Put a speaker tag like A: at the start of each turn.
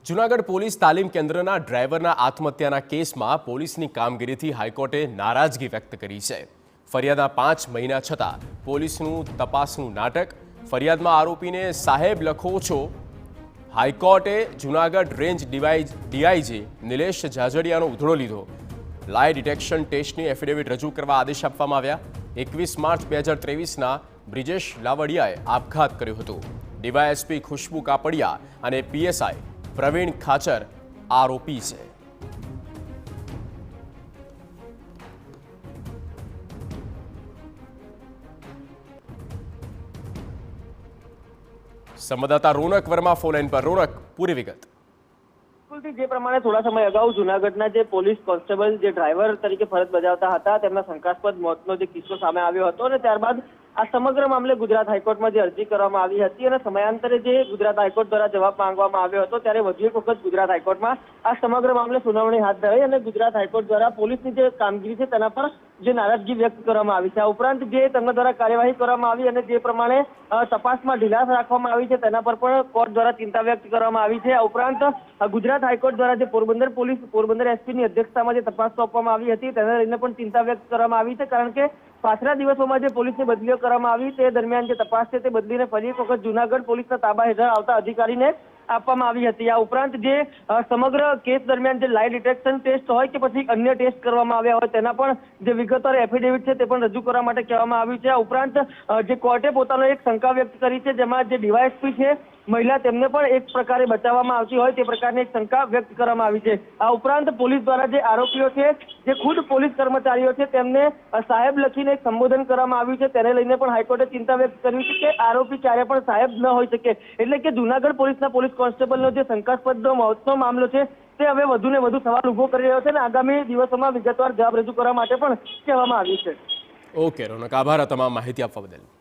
A: Junagadh police તાલીમ કેન્દ્રના ડ્રાઈવરના આત્મહત્યાના કેસમાં પોલીસની કામગીરીથી હાઈકોર્ટે નારાજગી વ્યક્ત કરી છે। ફરિયાદના 5 મહિના છતાં પોલીસનું તપાસનું નાટક। ફરિયાદમાં આરોપીને સાહેબ લખો છો। હાઈકોર્ટે જૂનાગઢ રેન્જ ડીઆઈજી નિલેશ જાજડિયાનો ઉધડો લીધો। લાય ડિટેક્શન ટેસ્ટની એફિડેવિટ રજૂ કરવા આદેશ આપવામાં આવ્યા। 21 માર્ચ 2023ના બ્રિજેશ લાવડિયાએ આપઘાત કર્યો હતો। ડીવાયએસપી ખુશ્બુ કાપડિયા અને પીએસઆઈ પ્રવીણ ખાચર આરોપી છે। સંવાદદાતા રોનક વર્મા ફોનલાઈન પર। રોનક, પૂરી વિગત।
B: જે પ્રમાણે થોડા સમય અગાઉ જૂનાગઢના જે પોલીસ કોન્સ્ટેબલ જે ડ્રાઈવર તરીકે ફરજ બજાવતા હતા તેમના શંકાસ્પદ મોતનો જે કિસ્સો સામે આવ્યો હતો અને ત્યારબાદ આ સમગ્ર મામલે ગુજરાત હાઈકોર્ટમાં જે અરજી કરવામાં આવી હતી અને સમયાંતરે જે ગુજરાત હાઈકોર્ટ દ્વારા જવાબ માંગવામાં આવ્યો હતો ત્યારે વધુ એક વખત ગુજરાત હાઈકોર્ટમાં આ સમગ્ર મામલે સુનાવણી હાથ ધરાઈ અને ગુજરાત હાઈકોર્ટ દ્વારા પોલીસની જે કામગીરી છે તેના પર જે નારાજગી વ્યક્ત કરવામાં આવી છે। આ ઉપરાંત જે તેમના દ્વારા કાર્યવાહી કરવામાં આવી અને જે પ્રમાણે તપાસમાં ઢીલાસ રાખવામાં આવી છે તેના પર પણ કોર્ટ દ્વારા ચિંતા વ્યક્ત કરવામાં આવી છે। આ ઉપરાંત ગુજરાત હાઈકોર્ટ દ્વારા જે પોરબંદર એસપીની અધ્યક્ષતામાં જે તપાસ સોંપવામાં આવી હતી તેને લઈને પણ ચિંતા વ્યક્ત કરવામાં આવી છે, કારણ કે પાછલા દિવસોમાં જે પોલીસની બદલીઓ કરવામાં આવી તે દરમિયાન જે તપાસ છે તે બદલીને ફરી એક વખત જૂનાગઢ પોલીસના તાબા હેઠળ આવતા અધિકારીને આપવામાં આવી હતી। આ ઉપરાંત જે સમગ્ર કેસ દરમિયાન જે લાઈ ડિટેક્શન ટેસ્ટ હોય કે પછી અન્ય ટેસ્ટ કરવામાં આવ્યા હોય તેના પણ જે વિગતવાર એફિડેવિટ છે તે પણ રજૂ કરવા માટે કહેવામાં આવ્યું છે। આ ઉપરાંત જે કોર્ટે પોતાનો એક શંકા વ્યક્ત કરી છે જેમાં જે ડીવાયએસપી છે મહિલા તેમને પણ એક પ્રકારે બચાવવામાં આવતી હોય તે પ્રકારની એક શંકા વ્યક્ત કરવામાં આવી છે। આ ઉપરાંત પોલીસ દ્વારા જે આરોપીઓ છે જે ખુદ પોલીસ કર્મચારીઓ છે તેમને સાહેબ લખીને એક સંબોધન કરવામાં આવ્યું છે તેને લઈને પણ હાઈકોર્ટે ચિંતા વ્યક્ત કરી છે કે આરોપી ક્યારે પણ સાહેબ ન હોઈ શકે, એટલે કે જૂનાગઢ પોલીસના પોલીસ કોન્સ્ટેબલનો જે શંકાસ્પદ મોતનો મામલો છે તે હવે વધુ ને વધુ સવાલ ઉભો કરી રહ્યો છે અને આગામી દિવસોમાં વિગતવાર જવાબ રજૂ કરવા માટે પણ કહેવામાં આવ્યું છે।
A: ઓકે રોનક, આભાર તમામ માહિતી આપવા બદલ।